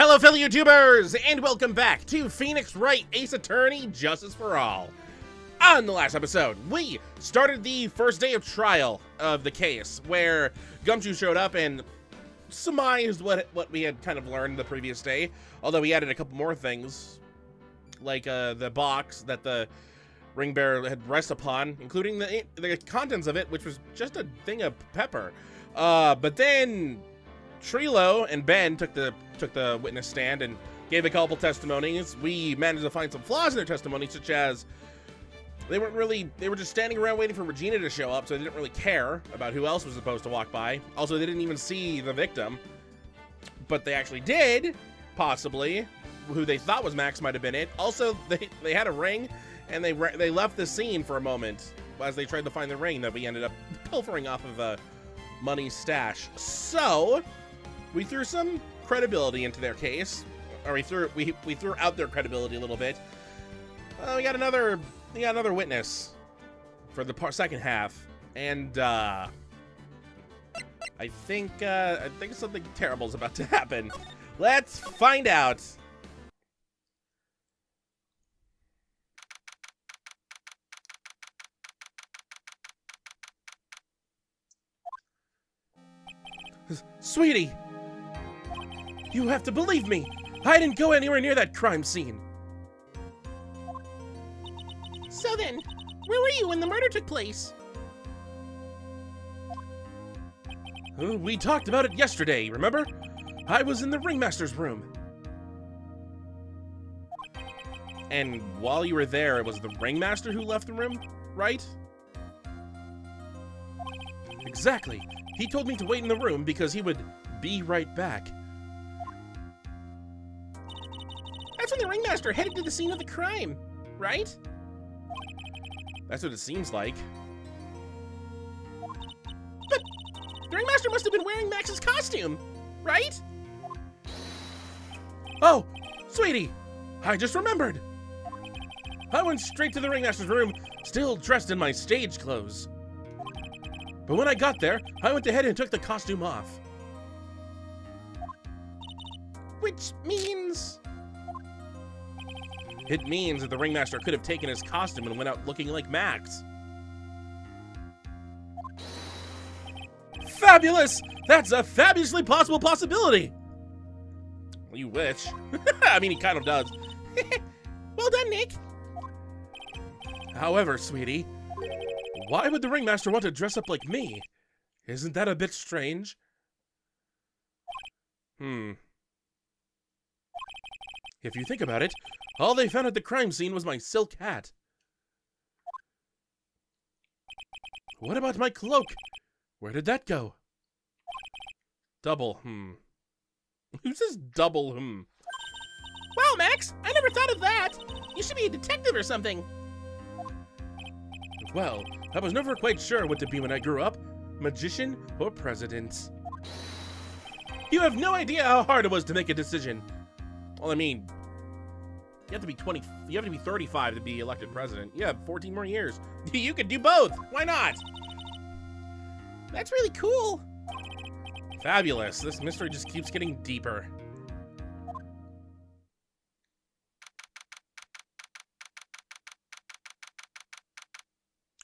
Hello fellow YouTubers, and welcome back to Phoenix Wright, Ace Attorney, Justice for All. On the last episode, we started the first day of trial of the case, where Gumshoe showed up and surmised what we had kind of learned the previous day, although he added a couple more things, like the box that the ring bearer had rest upon, including the contents of it, which was just a thing of pepper. But then Trilo and Ben took the witness stand and gave a couple testimonies. We managed to find some flaws in their testimony, such as they were just standing around waiting for Regina to show up, so they didn't really care about who else was supposed to walk by. Also, they didn't even see the victim, but they actually did, possibly. Who they thought was Max might have been it. Also, they had a ring, and they left the scene for a moment as they tried to find the ring that we ended up pilfering off of a money stash. So we threw some credibility into their case, or we threw out their credibility a little bit. We got another witness for the second half, and I think something terrible is about to happen. Let's find out. Sweetie, you have to believe me. I didn't go anywhere near that crime scene. So then, where were you when the murder took place? We talked about it yesterday, remember? I was in the ringmaster's room. And while you were there, it was the ringmaster who left the room, right? Exactly. He told me to wait in the room because he would be right back. That's when the ringmaster headed to the scene of the crime, right? That's what it seems like. But the ringmaster must have been wearing Max's costume, right? Oh, sweetie, I just remembered. I went straight to the ringmaster's room, still dressed in my stage clothes. But when I got there, I went ahead and took the costume off. Which means... It means that the ringmaster could have taken his costume and went out looking like Max. Fabulous! That's a fabulously possible possibility! You wish. I mean, he kind of does. Well done, Nick. However, sweetie, why would the ringmaster want to dress up like me? Isn't that a bit strange? If you think about it, all they found at the crime scene was my silk hat. What about my cloak? Where did that go? Double, Who says double, Wow, Max, I never thought of that. You should be a detective or something. Well, I was never quite sure what to be when I grew up, magician or president. You have no idea how hard it was to make a decision. Well, I mean, you have to be 35 to be elected president. You have 14 more years. You could do both. Why not? That's really cool. Fabulous. This mystery just keeps getting deeper.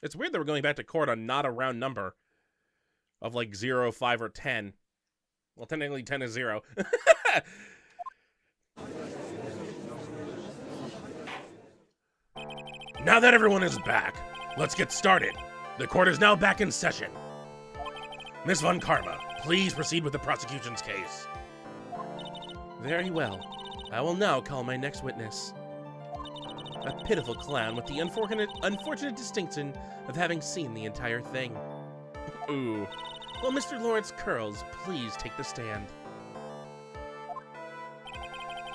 It's weird that we're going back to court on not a round number of like 0, 5, or 10. Well, technically 10 is 0. Now that everyone is back, let's get started. The court is now back in session. Miss Von Karma, please proceed with the prosecution's case. Very well. I will now call my next witness. A pitiful clown with the unfortunate distinction of having seen the entire thing. Ooh. Will Mr. Lawrence Curls please take the stand?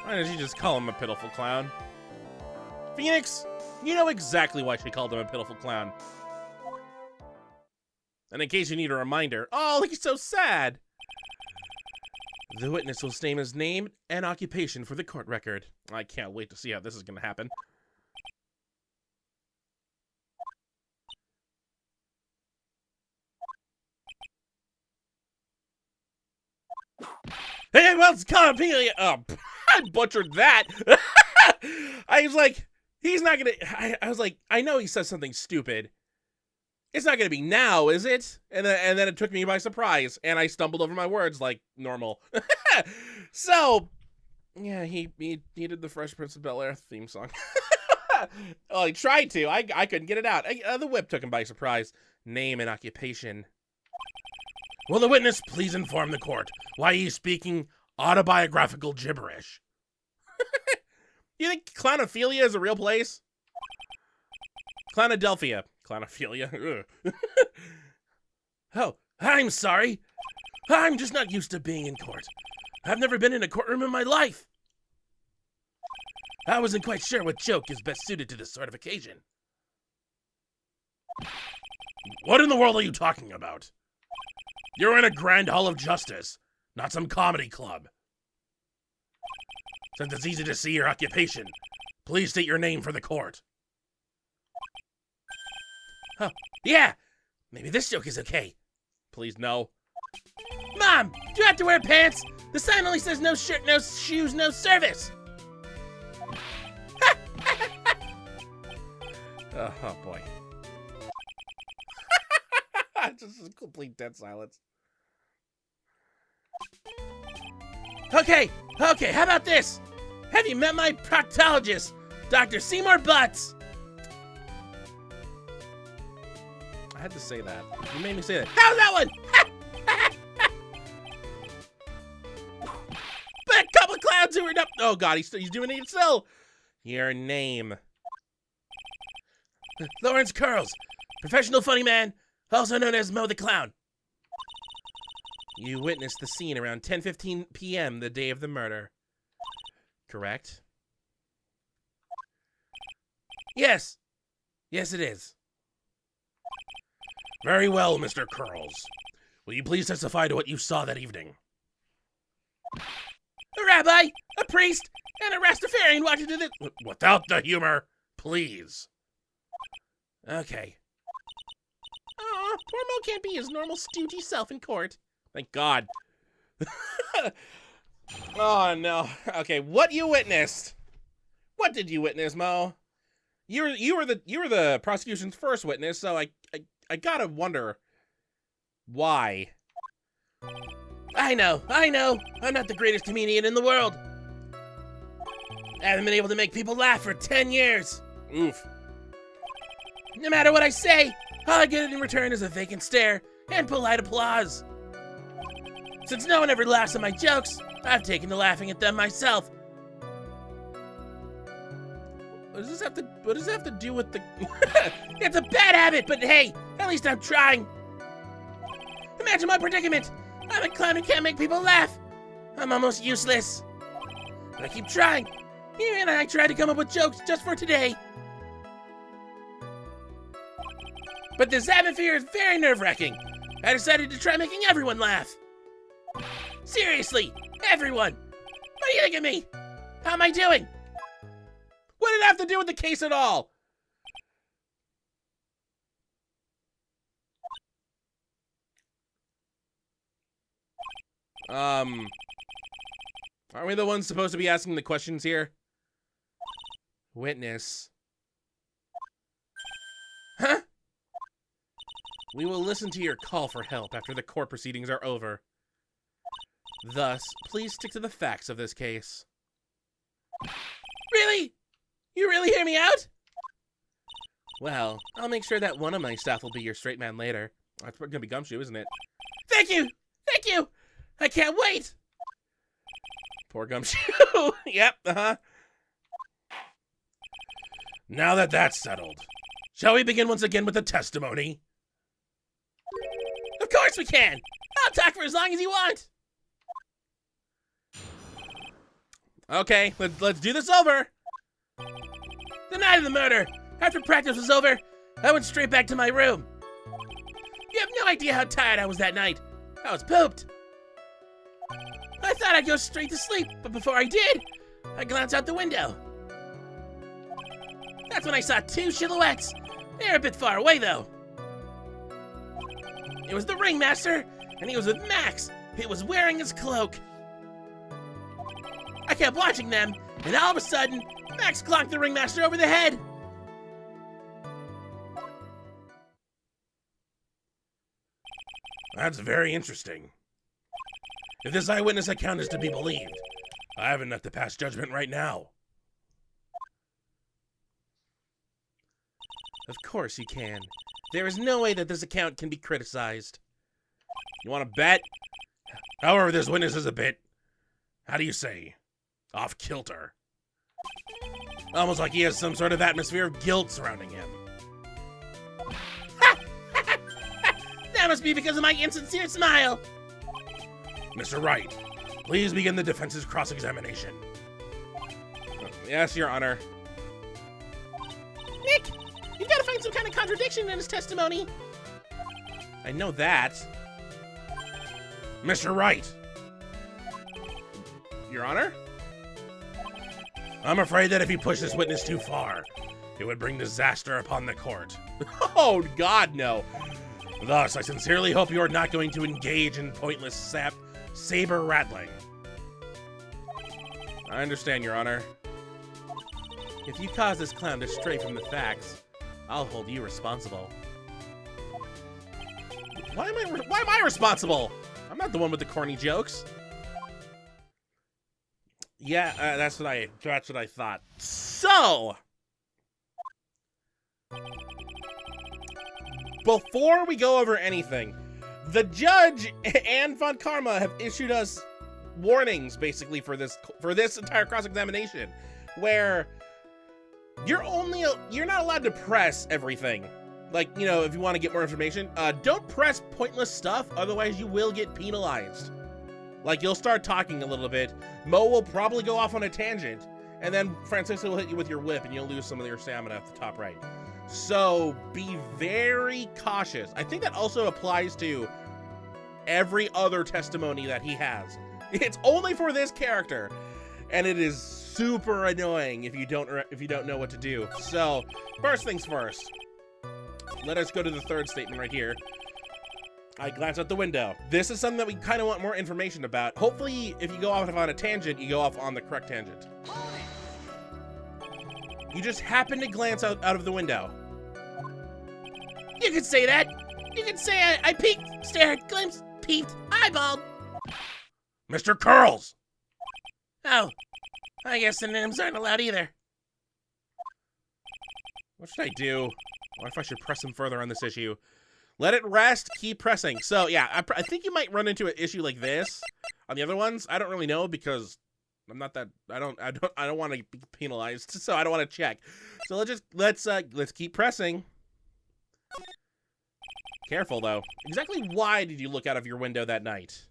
Why did you just call him a pitiful clown? Phoenix, you know exactly why she called him a pitiful clown. And in case you need a reminder, oh, he's so sad. The witness will state his name and occupation for the court record. I can't wait to see how this is going to happen. Hey, well, it's Conopelia. Oh, I butchered that. I was like, he's not gonna. I was like, I know he says something stupid. It's not gonna be now, is it? And then it took me by surprise, and I stumbled over my words like normal. So, yeah, he did the Fresh Prince of Bel-Air theme song. Well, he tried to. I couldn't get it out. The whip took him by surprise. Name and occupation. Will the witness please inform the court why he's speaking autobiographical gibberish? You think Clownophilia is a real place? Clownadelphia. Clownophilia. Oh, I'm sorry. I'm just not used to being in court. I've never been in a courtroom in my life. I wasn't quite sure what joke is best suited to this sort of occasion. What in the world are you talking about? You're in a grand hall of justice, not some comedy club. Since it's easy to see your occupation, please state your name for the court. Oh, yeah! Maybe this joke is okay. Please, no. Mom, do you have to wear pants? The sign only says no shirt, no shoes, no service. Oh boy. Just a complete dead silence. Okay, how about this? Have you met my proctologist, Dr. Seymour Butts? I had to say that. You made me say that. How's that one? But a couple of clowns who are up. Oh god, he's doing it still. Your name. Lawrence Curls, professional funny man, also known as Mo the Clown. You witnessed the scene around 10:15 p.m. the day of the murder. Correct? Yes. Yes, it is. Very well, Mr. Curls. Will you please testify to what you saw that evening? A rabbi, a priest, and a Rastafarian walked into the... Without the humor, please. Okay. Aw, poor Mo can't be his normal stoogey self in court. Thank God. Oh, no. Okay, what you witnessed? What did you witness, Mo? You were the prosecution's first witness, so I gotta wonder why. I know. I'm not the greatest comedian in the world. I haven't been able to make people laugh for 10 years. Oof. No matter what I say, all I get in return is a vacant stare and polite applause. Since no one ever laughs at my jokes, I've taken to laughing at them myself. What does this have to do with the... It's a bad habit, but hey, at least I'm trying. Imagine my predicament. I'm a clown who can't make people laugh. I'm almost useless. But I keep trying. Even I tried to come up with jokes just for today. But this atmosphere is very nerve-wracking. I decided to try making everyone laugh. Seriously, everyone. What do you think of me? How am I doing? What did it have to do with the case at all? Aren't we the ones supposed to be asking the questions here? Witness. Huh? We will listen to your call for help after the court proceedings are over. Thus, please stick to the facts of this case. Really? You really hear me out? Well, I'll make sure that one of my staff will be your straight man later. That's gonna be Gumshoe, isn't it? Thank you! Thank you! I can't wait! Poor Gumshoe. Yep, Now that that's settled, shall we begin once again with the testimony? Of course we can! I'll talk for as long as you want! Okay, let's do this over! The night of the murder, after practice was over, I went straight back to my room. You have no idea how tired I was that night. I was pooped. I thought I'd go straight to sleep, but before I did, I glanced out the window. That's when I saw two silhouettes. They're a bit far away, though. It was the ringmaster, and he was with Max. He was wearing his cloak. I kept watching them, and all of a sudden, Max clonked the ringmaster over the head. That's very interesting. If this eyewitness account is to be believed, I have enough to pass judgment right now. Of course you can. There is no way that this account can be criticized. You want to bet? However, this witness is a bit, how do you say, off kilter. Almost like he has some sort of atmosphere of guilt surrounding him. That must be because of my insincere smile. Mr. Wright, please begin the defense's cross-examination. Yes, Your Honor. Nick, you've got to find some kind of contradiction in his testimony. I know that. Mr. Wright! Your Honor? I'm afraid that if you push this witness too far, it would bring disaster upon the court. Oh, God, no. Thus, I sincerely hope you are not going to engage in pointless saber rattling. I understand, Your Honor. If you cause this clown to stray from the facts, I'll hold you responsible. Why am I responsible? I'm not the one with the corny jokes. Yeah, that's what I thought. So, before we go over anything, the judge and Von Karma have issued us warnings, basically, for this entire cross-examination, where you're not allowed to press everything. Like, you know, if you want to get more information, don't press pointless stuff, otherwise you will get penalized. Like, you'll start talking a little bit, Mo will probably go off on a tangent, and then Francisco will hit you with your whip and you'll lose some of your stamina at the top right. So, be very cautious. I think that also applies to every other testimony that he has. It's only for this character, and it is super annoying if you don't know what to do. So, first things first. Let us go to the third statement right here. I glance out the window. This is something that we kind of want more information about. Hopefully, if you go off on a tangent, you go off on the correct tangent. You just happen to glance out of the window. You could say that. You could say I peeked, stared, glimpsed, peeped, eyeballed. Mr. Curls! Oh, I guess synonyms aren't allowed either. What should I do? I wonder if I should press him further on this issue. Let it rest, keep pressing. So, yeah, I think you might run into an issue like this on the other ones. I don't really know because I'm not that, I don't want to be penalized, so I don't want to check. So let's keep pressing. Careful, though. Exactly why did you look out of your window that night?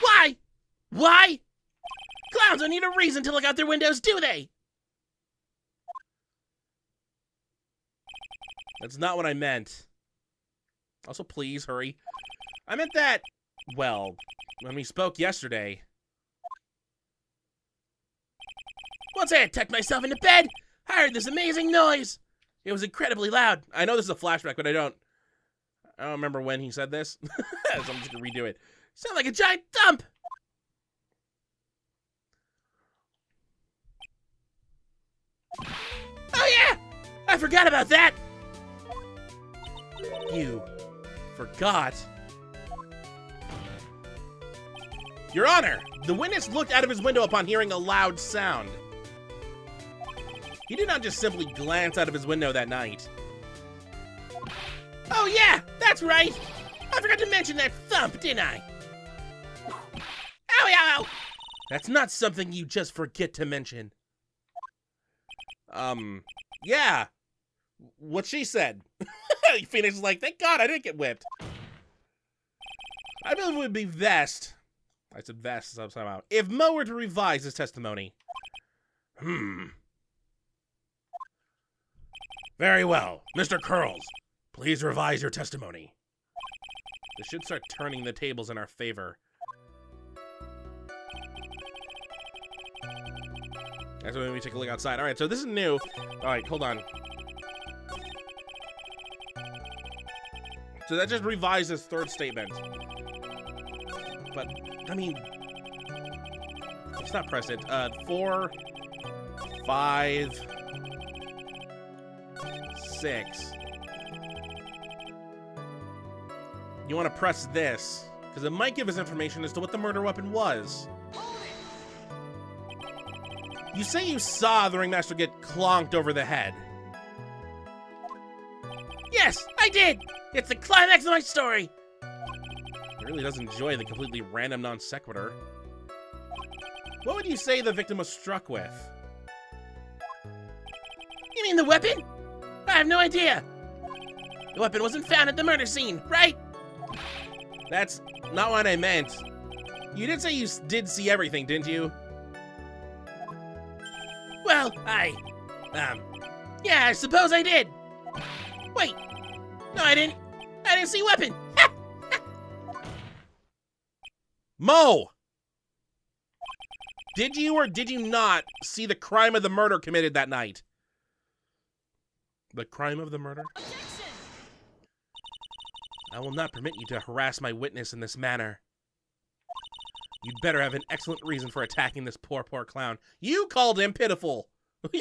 Why? Why? Clowns don't need a reason to look out their windows, do they? That's not what I meant. Also, please, hurry. I meant that, well, when we spoke yesterday. Once I had tucked myself into bed, I heard this amazing noise. It was incredibly loud. I know this is a flashback, but I don't remember when he said this. So I'm just gonna redo it. Sounded like a giant thump. Oh yeah! I forgot about that. You forgot. Your Honor, the witness looked out of his window upon hearing a loud sound. He did not just simply glance out of his window that night. Oh yeah, that's right. I forgot to mention that thump, didn't I? Ow, ow, ow. That's not something you just forget to mention. Yeah. What she said. Phoenix is like, thank God I didn't get whipped. I believe it would be best. I said best somehow. If Mo were to revise his testimony. Very well. Mr. Curls, please revise your testimony. This should start turning the tables in our favor. That's when we take a look outside. All right, so this is new. All right, hold on. So that just revised his third statement. But I mean, let's not press it. 4, 5, 6. You want to press this, because it might give us information as to what the murder weapon was. You say you saw the Ringmaster get clonked over the head. Yes, I did! It's the climax of my story! He really does enjoy the completely random non sequitur. What would you say the victim was struck with? You mean the weapon? I have no idea. The weapon wasn't found at the murder scene, right? That's not what I meant. You did say you did see everything, didn't you? Well, yeah, I suppose I did. Wait, no, I didn't see weapon. Mo! Did you or did you not see the crime of the murder committed that night? The crime of the murder? Objection! I will not permit you to harass my witness in this manner. You'd better have an excellent reason for attacking this poor clown. You called him pitiful.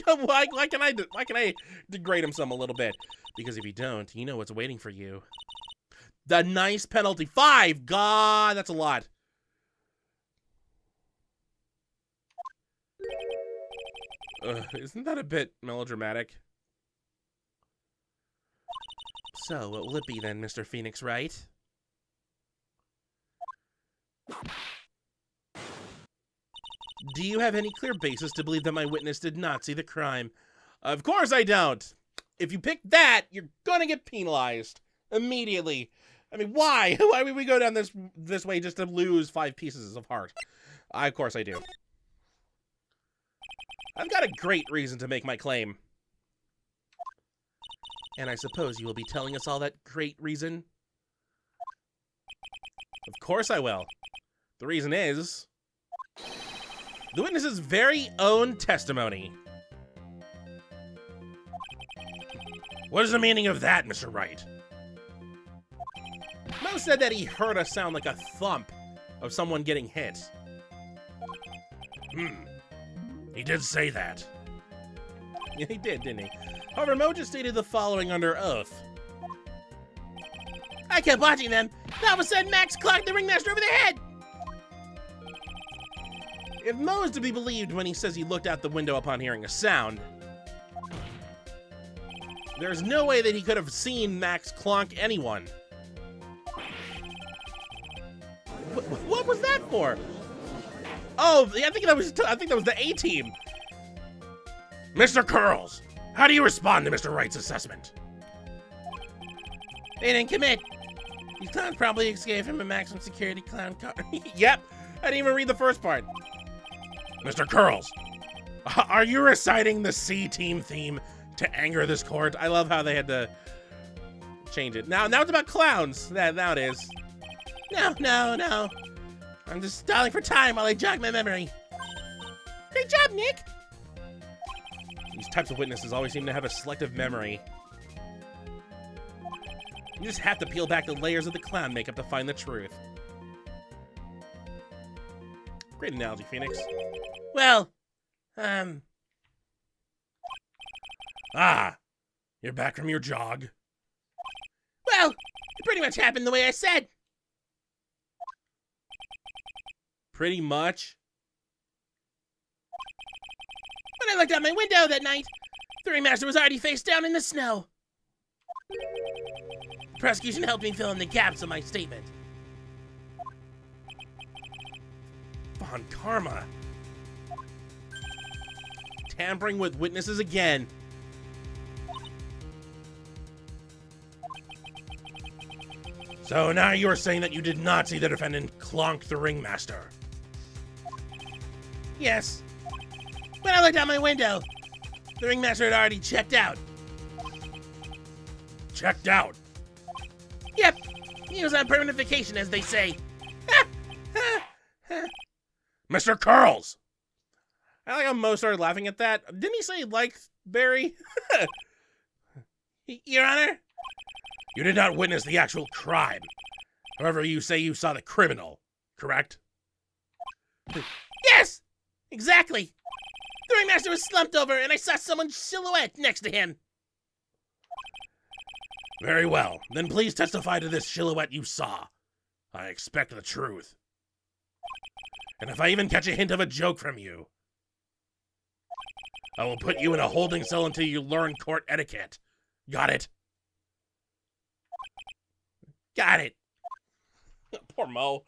why can I degrade him some a little bit? Because if you don't, you know what's waiting for you. The nice penalty. 5! God, that's a lot. Isn't that a bit melodramatic? So, what will it be then, Mr. Phoenix Wright? Do you have any clear basis to believe that my witness did not see the crime? Of course I don't. If you pick that, you're gonna get penalized immediately. I mean, why? Why would we go down this way just to lose 5 pieces of heart? Of course I do. I've got a great reason to make my claim. And I suppose you will be telling us all that great reason? Of course I will. The reason is the witness's very own testimony. What is the meaning of that, Mr. Wright? Mo said that he heard a sound like a thump of someone getting hit. He did say that. Yeah, he did, didn't he? However, Mo just stated the following under oath. I kept watching them, and all of a sudden Max clocked the Ringmaster over the head! If Mo is to be believed when he says he looked out the window upon hearing a sound, there's no way that he could have seen Max clonk anyone. What was that for? Oh, I think that was the A-team. Mr. Curls, how do you respond to Mr. Wright's assessment? They didn't commit. These clowns probably escaped from a maximum security clown car. Yep, I didn't even read the first part. Mr. Curls, are you reciting the C-team theme to anger this court? I love how they had to change it. Now it's about clowns. Now it is. No. I'm just stalling for time while I jog my memory. Great job, Nick. These types of witnesses always seem to have a selective memory. You just have to peel back the layers of the clown makeup to find the truth. Great analogy, Phoenix. Well, Ah, you're back from your jog. Well, it pretty much happened the way I said. Pretty much? When I looked out my window that night, the Ringmaster was already face down in the snow. The prosecution helped me fill in the gaps of my statement. Von Karma. Tampering with witnesses again. So now you're saying that you did not see the defendant clonk the Ringmaster? Yes. When I looked out my window, the Ringmaster had already checked out. Checked out? Yep. He was on permanent vacation, as they say. Mr. Curls! I like how Mo started laughing at that. Didn't he say he liked Barry? Your Honor? You did not witness the actual crime. However, you say you saw the criminal, correct? Yes! Exactly! The ringmaster was slumped over, and I saw someone's silhouette next to him. Very well. Then please testify to this silhouette you saw. I expect the truth. And if I even catch a hint of a joke from you, I will put you in a holding cell until you learn court etiquette. Got it? Got it. Poor Mo.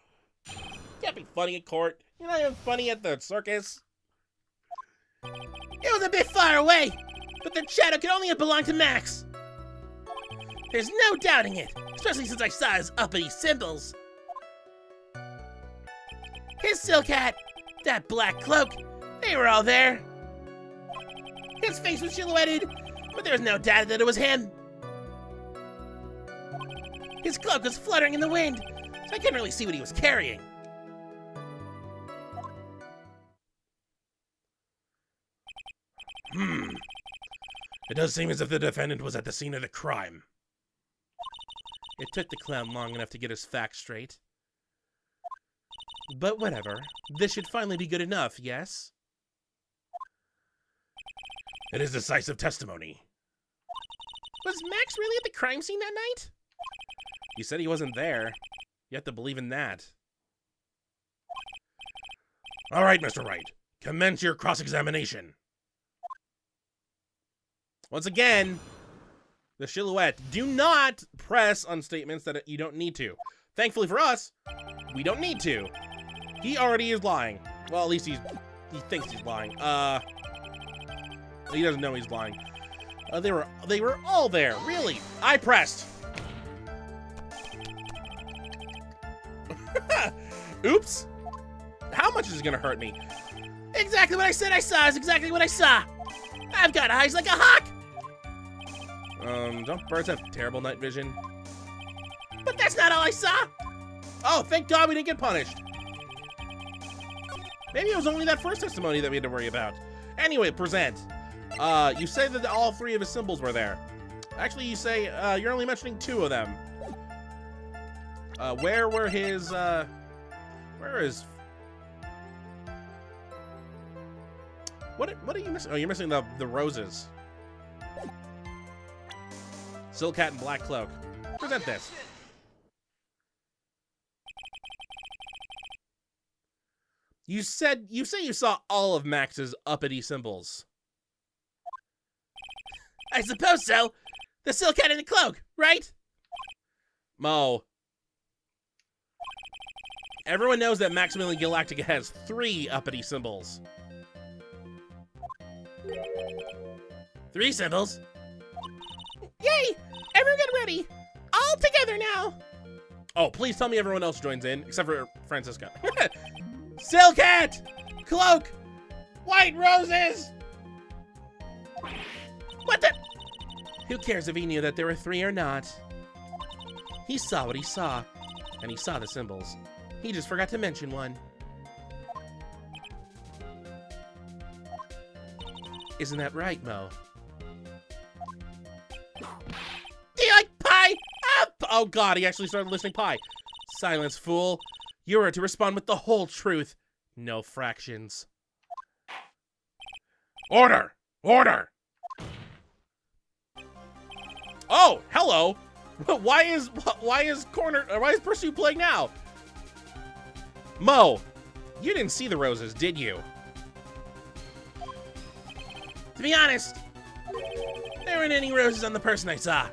Can't be funny at court. You're not even funny at the circus. It was a bit far away, but the shadow could only have belonged to Max. There's no doubting it, especially since I saw his uppity symbols. His silk hat, that black cloak, they were all there. His face was silhouetted, but there was no doubt that it was him. His cloak was fluttering in the wind, so I couldn't really see what he was carrying. It does seem as if the defendant was at the scene of the crime. It took the clown long enough to get his facts straight. But whatever. This should finally be good enough, yes? It is decisive testimony. Was Max really at the crime scene that night? You said he wasn't there. You have to believe in that. All right, Mr. Wright. Commence your cross-examination. Once again, the silhouette. Do not press on statements that you don't need to. Thankfully for us, we don't need to. He already is lying. Well, at least he thinks he's lying. He doesn't know he's lying. They were all there. Really? I pressed. Oops. How much is this gonna hurt me? Exactly what I said I saw is exactly what I saw. I've got eyes like a hawk. Don't birds have terrible night vision? But that's not all I saw. Oh, thank God we didn't get punished. Maybe it was only that first testimony that we had to worry about. Anyway, present. You say that all three of his symbols were there. Actually, you say you're only mentioning two of them. Where were his, where is... What are you missing? Oh, you're missing the roses. Silk hat and black cloak. Present this. You say you saw all of Max's uppity symbols. I suppose so. The silk hat and the cloak, right? Mo. Everyone knows that Maximilian Galactica has 3 uppity symbols. 3 symbols? Yay! Everyone get ready! All together now! Oh, please tell me everyone else joins in, except for Francisco. Silk hat! Cloak! White roses! What the? Who cares if he knew that there were 3 or not? He saw what he saw, and he saw the symbols. He just forgot to mention one. Isn't that right, Mo? Do you like pie? Oh God, he actually started listening pie. Silence, fool. You are to respond with the whole truth. No fractions. Order! Order! Oh, hello. Why is Pursuit playing now? Mo, you didn't see the roses, did you? To be honest, there weren't any roses on the person I saw.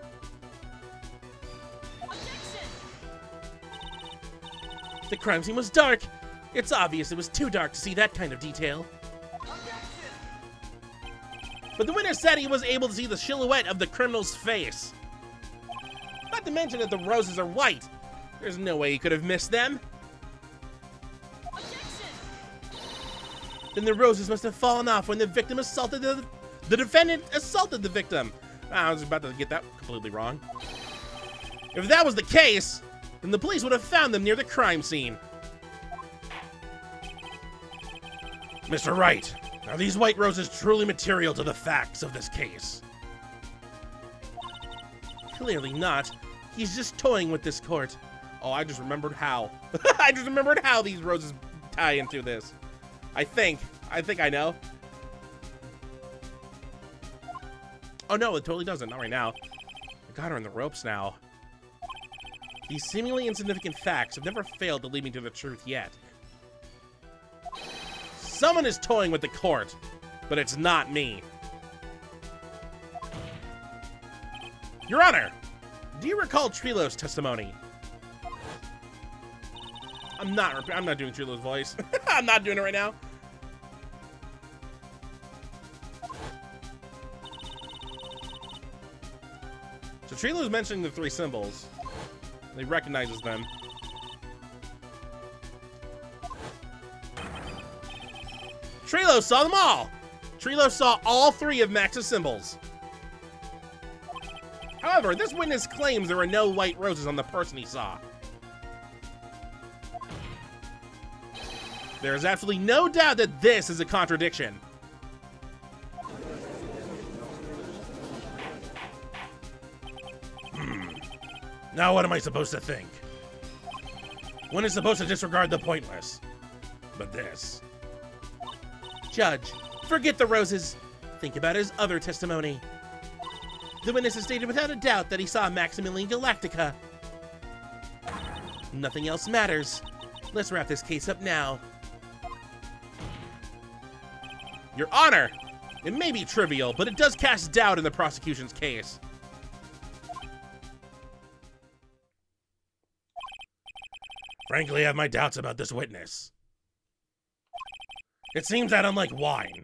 The crime scene was dark. It's obvious it was too dark to see that kind of detail. But the witness said he was able to see the silhouette of the criminal's face. Not to mention that the roses are white. There's no way he could have missed them. Then the roses must have fallen off when the victim assaulted the defendant assaulted the victim. I was about to get that completely wrong. If that was the case, then the police would have found them near the crime scene. Mr. Wright, are these white roses truly material to the facts of this case? Clearly not. He's just toying with this court. Oh, I just remembered how. I just remembered how these roses tie into this. I think I know. Oh no, it totally doesn't. Not right now. I got her in the ropes now. These seemingly insignificant facts have never failed to lead me to the truth yet. Someone is toying with the court, but it's not me. Your Honor, do you recall Trilo's testimony? I'm not doing Trilo's voice. I'm not doing it right now. So Trilo's mentioning the three symbols. He recognizes them. Trilo saw them all! Trilo saw all three of Max's symbols. However, this witness claims there were no white roses on the person he saw. There is absolutely no doubt that this is a contradiction. Now what am I supposed to think? One is supposed to disregard the pointless. But this... Judge, forget the roses. Think about his other testimony. The witness has stated without a doubt that he saw Maximilian Galactica. Nothing else matters. Let's wrap this case up now. Your Honor, it may be trivial, but it does cast doubt in the prosecution's case. Frankly, I have my doubts about this witness. It seems that unlike wine,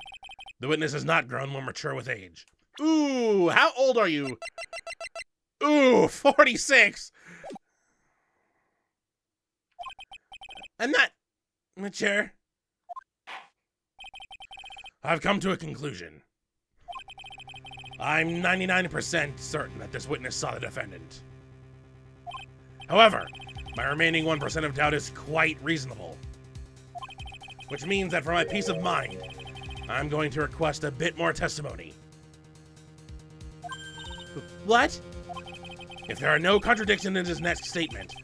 the witness has not grown more mature with age. Ooh, how old are you? Ooh, 46. I'm not mature. I've come to a conclusion. I'm 99% certain that this witness saw the defendant. However, my remaining 1% of doubt is quite reasonable. Which means that for my peace of mind, I'm going to request a bit more testimony. What? If there are no contradictions in his next statement,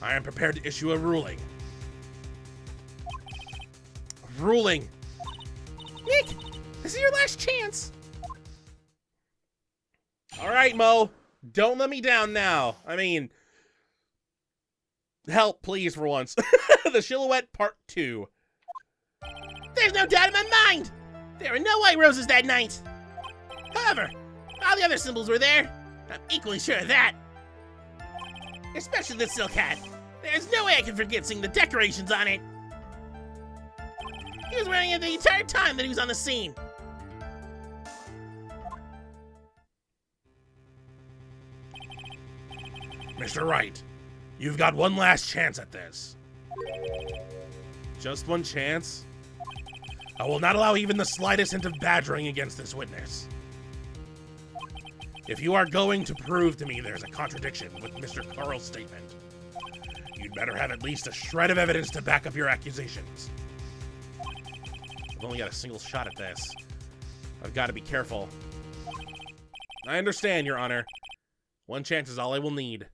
I am prepared to issue a ruling. A ruling? Nick, this is your last chance. All right, Mo. Don't let me down now. I mean, help, please, for once. The Silhouette Part 2. There's no doubt in my mind. There were no white roses that night. However, all the other symbols were there. I'm equally sure of that. Especially the silk hat. There's no way I can forget seeing the decorations on it. He was wearing it the entire time that he was on the scene. Mr. Wright, you've got one last chance at this. Just one chance? I will not allow even the slightest hint of badgering against this witness. If you are going to prove to me there's a contradiction with Mr. Carl's statement, you'd better have at least a shred of evidence to back up your accusations. I've only got a single shot at this. I've got to be careful. I understand, Your Honor. One chance is all I will need.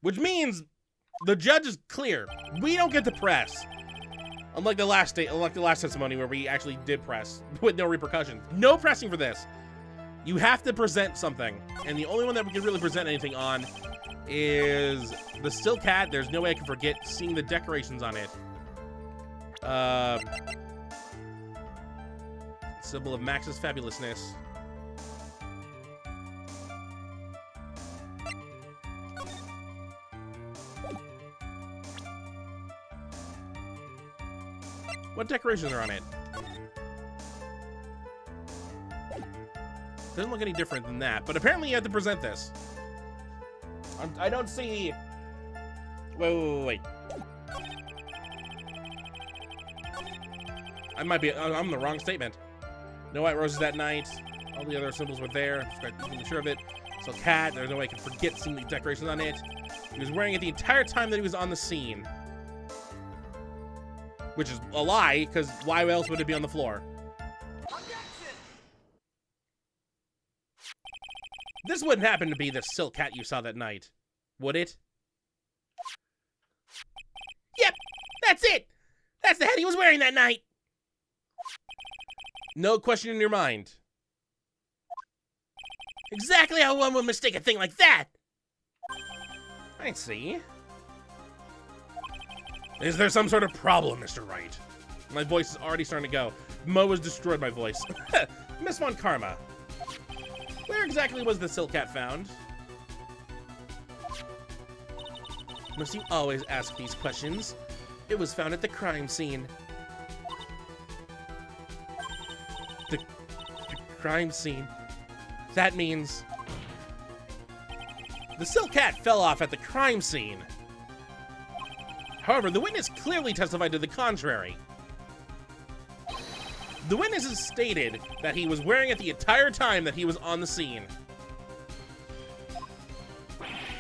Which means the judge is clear. We don't get to press. Unlike the last testimony where we actually did press with no repercussions. No pressing for this. You have to present something. And the only one that we can really present anything on is the silk hat. There's no way I can forget seeing the decorations on it. Symbol of Max's fabulousness. What decorations are on it? Doesn't look any different than that, but apparently you have to present this. I don't see... Wait. I'm in the wrong statement. No white roses that night. All the other symbols were there. I'm sure of it. So cat, there's no way I can forget seeing the decorations on it. He was wearing it the entire time that he was on the scene. Which is a lie, because why else would it be on the floor? This wouldn't happen to be the silk hat you saw that night, Would it? Yep, that's it! That's the hat he was wearing that night! No question in your mind. Exactly how one would mistake a thing like that! I see. Is there some sort of problem, Mr. Wright? My voice is already starting to go. Mo has destroyed my voice. Miss Von Karma, where exactly was the silk hat found? Must you always ask these questions? It was found at the crime scene. The crime scene. That means the silk hat fell off at the crime scene. However, the witness clearly testified to the contrary. The witnesses stated that he was wearing it the entire time that he was on the scene.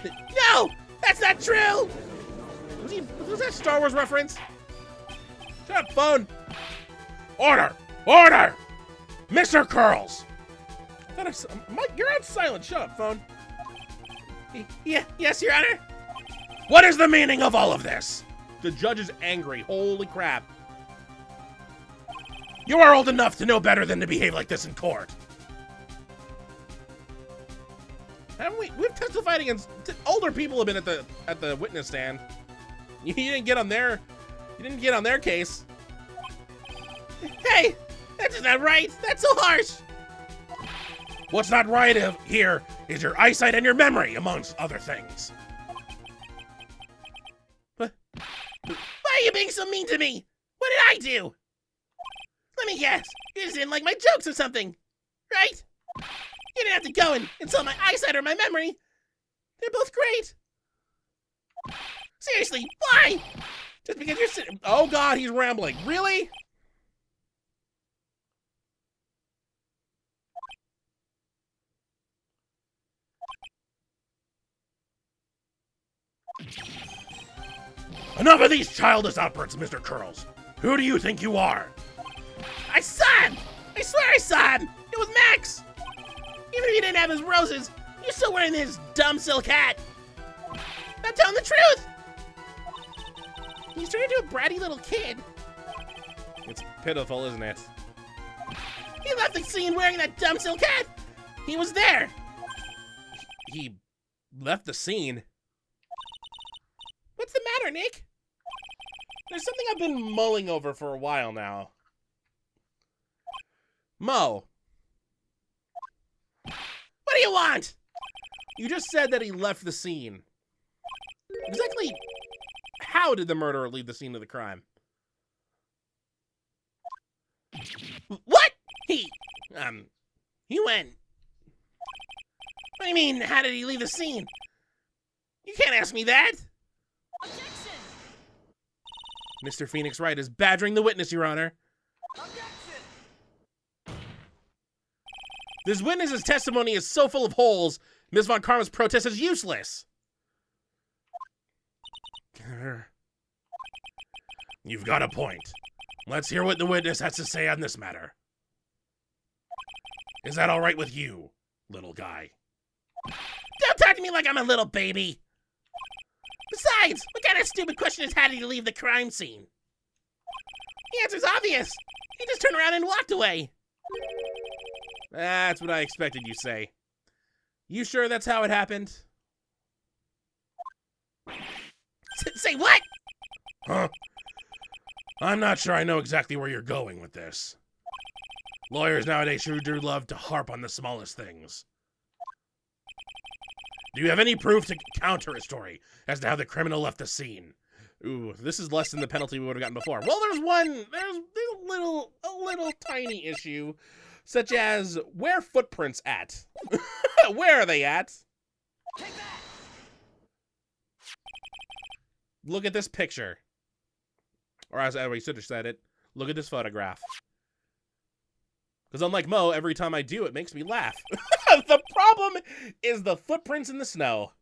No! That's not true! Was that a Star Wars reference? Shut up, phone! Order! Order! Mr. Curls! You're on silent. Shut up, phone. Yes, Your Honor. What is the meaning of all of this? The judge is angry. Holy crap. You are old enough to know better than to behave like this in court. Haven't we? We've testified against older people have been at the witness stand. You didn't get on their case. Hey, that's not right. That's so harsh. What's not right here is your eyesight and your memory, amongst other things. Why are you being so mean to me? What did I do? Let me guess. You just didn't like my jokes or something, right? You didn't have to go and insult my eyesight or my memory. They're both great. Seriously, why? Just because you're sitting... Oh, God, he's rambling. Really? Enough of these childish outbursts, Mr. Curls. Who do you think you are? I saw him! I swear I saw him! It was Max! Even if you didn't have his roses, you're still wearing his dumb silk hat! I'm telling the truth! He's turned into a bratty little kid. It's pitiful, isn't it? He left the scene wearing that dumb silk hat! He was there! He left the scene? What's the matter, Nick? There's something I've been mulling over for a while now. Mo. What do you want? You just said that he left the scene. Exactly how did the murderer leave the scene of the crime? What? He went... What do you mean, how did he leave the scene? You can't ask me that. Objection! Mr. Phoenix Wright is badgering the witness, Your Honor. Objection! This witness's testimony is so full of holes, Ms. Von Karma's protest is useless. You've got a point. Let's hear what the witness has to say on this matter. Is that all right with you, little guy? Don't talk to me like I'm a little baby. Besides, what kind of stupid question is how did he leave the crime scene? The answer's obvious. He just turned around and walked away. That's what I expected you say. You sure that's how it happened? Say what? Huh? I'm not sure I know exactly where you're going with this. Lawyers nowadays sure do love to harp on the smallest things. Do you have any proof to counter a story as to how the criminal left the scene? Ooh, this is less than the penalty we would have gotten before. Well, there's a little tiny issue, such as where footprints at? Where are they at? Take that! Look at this picture. Or as we should have said it, look at this photograph. Because unlike Mo, every time I do, it makes me laugh. The problem is the footprints in the snow.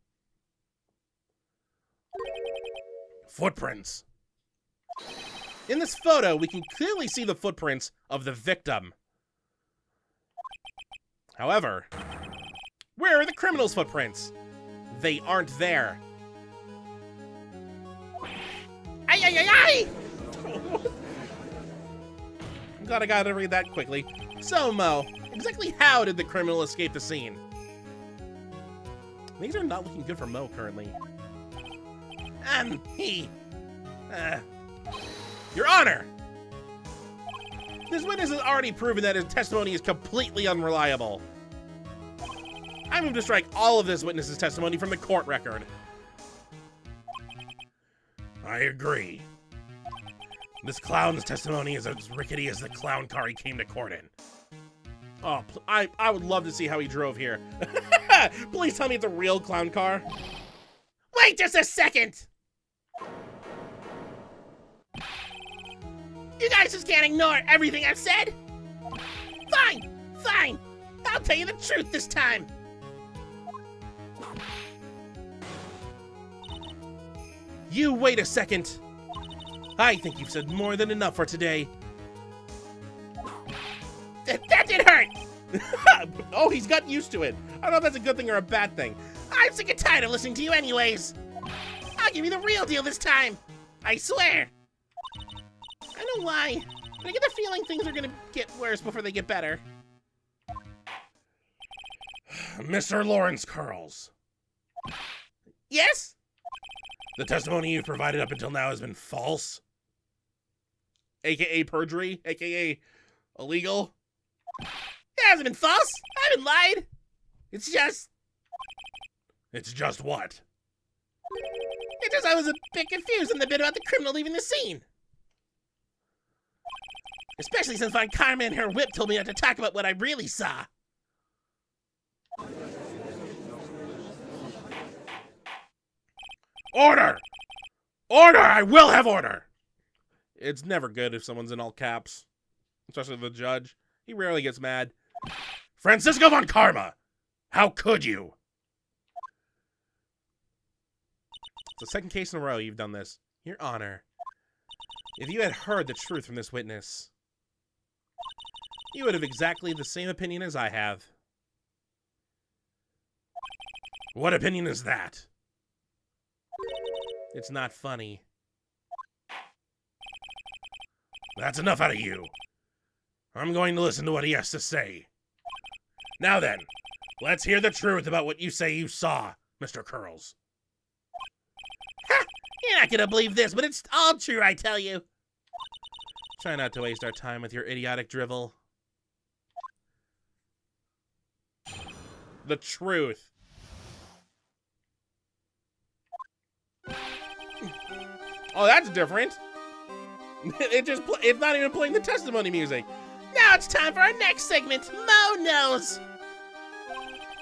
Footprints. In this photo, we can clearly see the footprints of the victim. However, where are the criminal's footprints? They aren't there. ay, ay, ay, ay! I'm glad I got to read that quickly. So, Mo, exactly how did the criminal escape the scene? Things are not looking good for Mo currently. Your Honor! This witness has already proven that his testimony is completely unreliable. I move to strike all of this witness's testimony from the court record. I agree. This clown's testimony is as rickety as the clown car he came to court in. Oh, I would love to see how he drove here. Please tell me it's a real clown car. Wait just a second! You guys just can't ignore everything I've said? Fine, fine. I'll tell you the truth this time. You wait a second. I think you've said more than enough for today. That did hurt! Oh, he's gotten used to it. I don't know if that's a good thing or a bad thing. I'm sick and tired of listening to you anyways. I'll give you the real deal this time. I swear. I don't know why, but I get the feeling things are gonna get worse before they get better. Mr. Lawrence Curls. Yes? The testimony you've provided up until now has been false? AKA perjury? AKA illegal? It hasn't been false. I haven't lied. It's just what? It's just I was a bit confused in the bit about the criminal leaving the scene. Especially since Von Karma and her whip told me not to talk about what I really saw. Order! Order! I will have order! It's never good if someone's in all caps. Especially the judge. He rarely gets mad. Francisco Von Karma! How could you? It's the second case in a row you've done this. Your Honor, if you had heard the truth from this witness, you would have exactly the same opinion as I have. What opinion is that? It's not funny. That's enough out of you. I'm going to listen to what he has to say. Now then, let's hear the truth about what you say you saw, Mr. Curls. Ha! You're not gonna believe this, but it's all true, I tell you. Try not to waste our time with your idiotic drivel. The truth. Oh, that's different. It's not even playing the testimony music. Now it's time for our next segment, Mo Knows.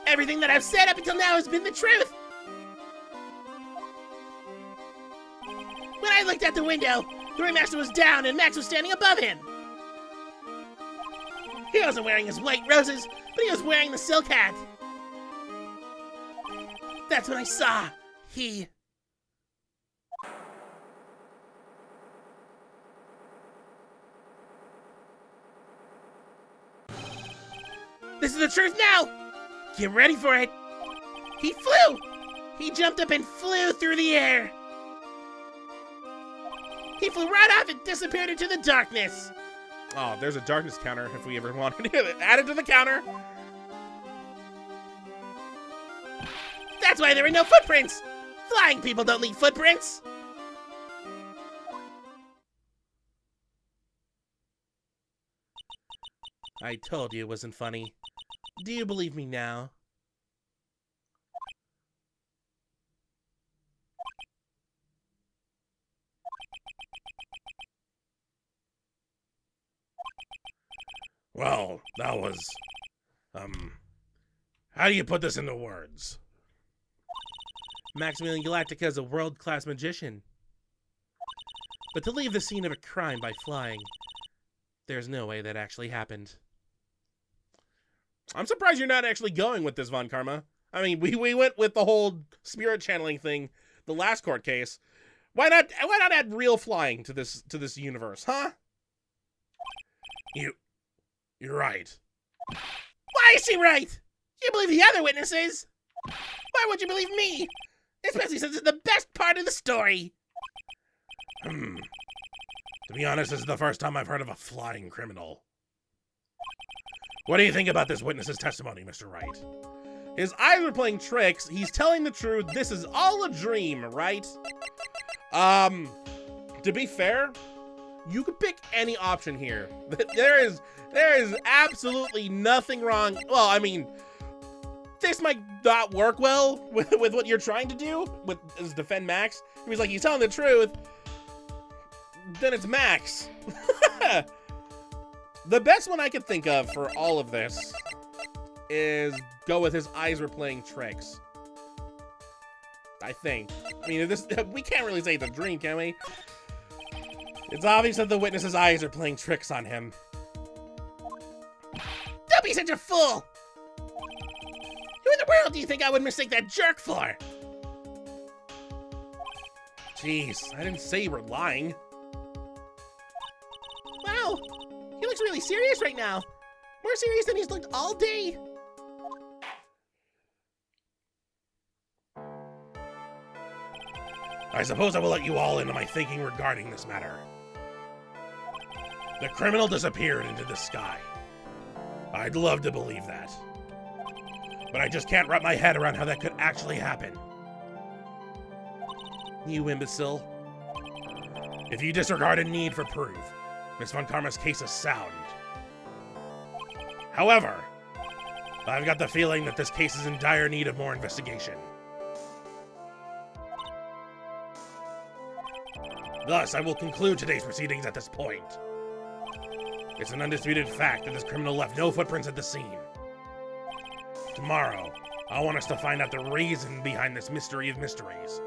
Everything that I've said up until now has been the truth. When I looked out the window, the ringmaster was down and Max was standing above him. He wasn't wearing his white roses, but he was wearing the silk hat. That's when I saw he... This is the truth now! Get ready for it! He flew! He jumped up and flew through the air! He flew right off and disappeared into the darkness! Oh, there's a darkness counter if we ever wanted to add it to the counter! That's why there were no footprints! Flying people don't leave footprints! I told you it wasn't funny. Do you believe me now? Well, that was, how do you put this into words? Maximilian Galactica is a world-class magician. But to leave the scene of a crime by flying, there's no way that actually happened. I'm surprised you're not actually going with this, Von Karma. I mean, we went with the whole spirit channeling thing, the last court case. Why not add real flying to this universe, huh? You're right. Why is she right? You believe the other witnesses? Why would you believe me? Especially since it's the best part of the story. To be honest, this is the first time I've heard of a flying criminal. What do you think about this witness's testimony, Mr. Wright? His eyes were playing tricks. He's telling the truth. This is all a dream, right? To be fair, you could pick any option here. There is absolutely nothing wrong. Well, I mean, this might not work well with what you're trying to do is defend Max. He was like, he's telling the truth. Then it's Max. The best one I could think of for all of this is go with his eyes were playing tricks. I think. I mean, we can't really say it's a dream, can we? It's obvious that the witness's eyes are playing tricks on him. Don't be such a fool! Who in the world do you think I would mistake that jerk for? Jeez, I didn't say you were lying. Wow, he looks really serious right now. More serious than he's looked all day. I suppose I will let you all into my thinking regarding this matter. The criminal disappeared into the sky. I'd love to believe that. But I just can't wrap my head around how that could actually happen. You imbecile. If you disregard a need for proof, Miss Von Karma's case is sound. However, I've got the feeling that this case is in dire need of more investigation. Thus, I will conclude today's proceedings at this point. It's an undisputed fact that this criminal left no footprints at the scene. Tomorrow, I want us to find out the reason behind this mystery of mysteries.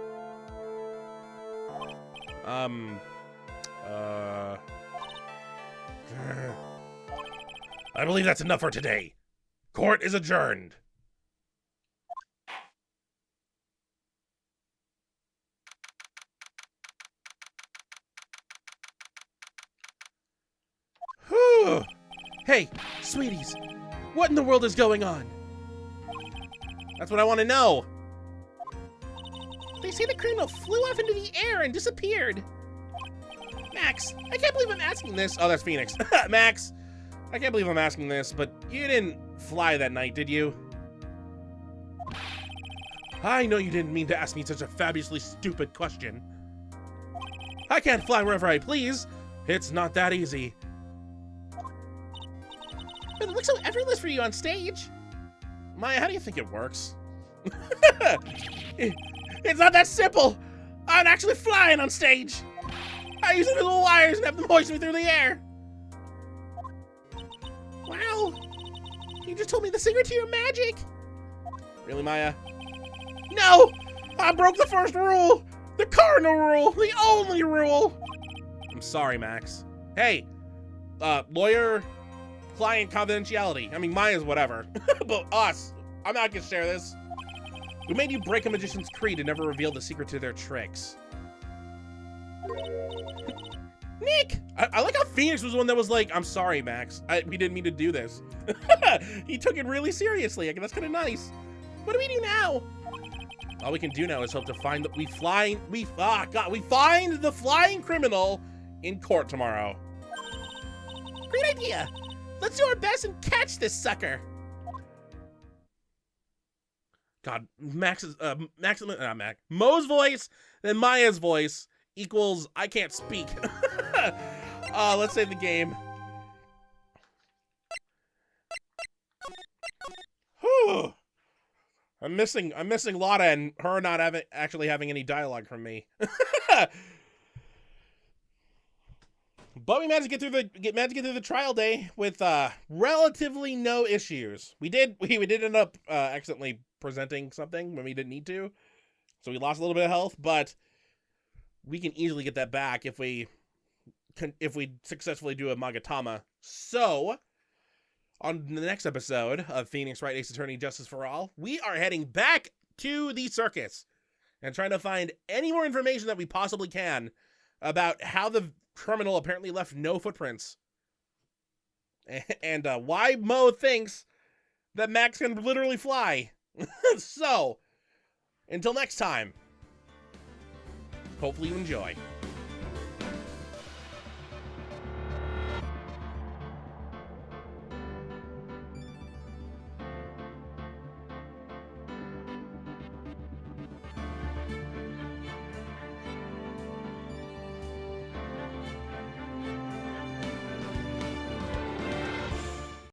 I believe that's enough for today. Court is adjourned. Whew. Hey, sweeties, what in the world is going on? That's what I want to know. They say the criminal flew off into the air and disappeared. Max, I can't believe I'm asking this. Oh, that's Phoenix. Max, I can't believe I'm asking this, but you didn't fly that night, did you? I know you didn't mean to ask me such a fabulously stupid question. I can't fly wherever I please. It's not that easy. But it looks so effortless for you on stage. Maya, how do you think it works? It's not that simple. I'm actually flying on stage. I use little wires and have them hoist me through the air. Wow, you just told me the secret to your magic. Really, Maya? No! I broke the first rule! The cardinal rule! The only rule! I'm sorry, Max. Hey, lawyer-client confidentiality. I mean, Maya's whatever. But us, I'm not gonna share this. We made you break a magician's creed and never reveal the secret to their tricks. Nick! I like how Phoenix was the one that was like, I'm sorry, Max. We didn't mean to do this. He took it really seriously. Like, that's kind of nice. What do we do now? All we can do now is hope to find that we find the flying criminal in court tomorrow. Great idea. Let's do our best and catch this sucker. God, Mo's voice, then Maya's voice equals I can't speak. Let's save the game. Whew. I'm missing Lotta and her not actually having any dialogue from me. But we managed to get through the trial day with relatively no issues. We did end up accidentally presenting something when we didn't need to, so we lost a little bit of health, but we can easily get that back if we successfully do a Magatama. So, on the next episode of Phoenix Wright, Ace Attorney, Justice for All, we are heading back to the circus and trying to find any more information that we possibly can about how the criminal apparently left no footprints. And why Mo thinks that Max can literally fly. So, until next time, hopefully you enjoy.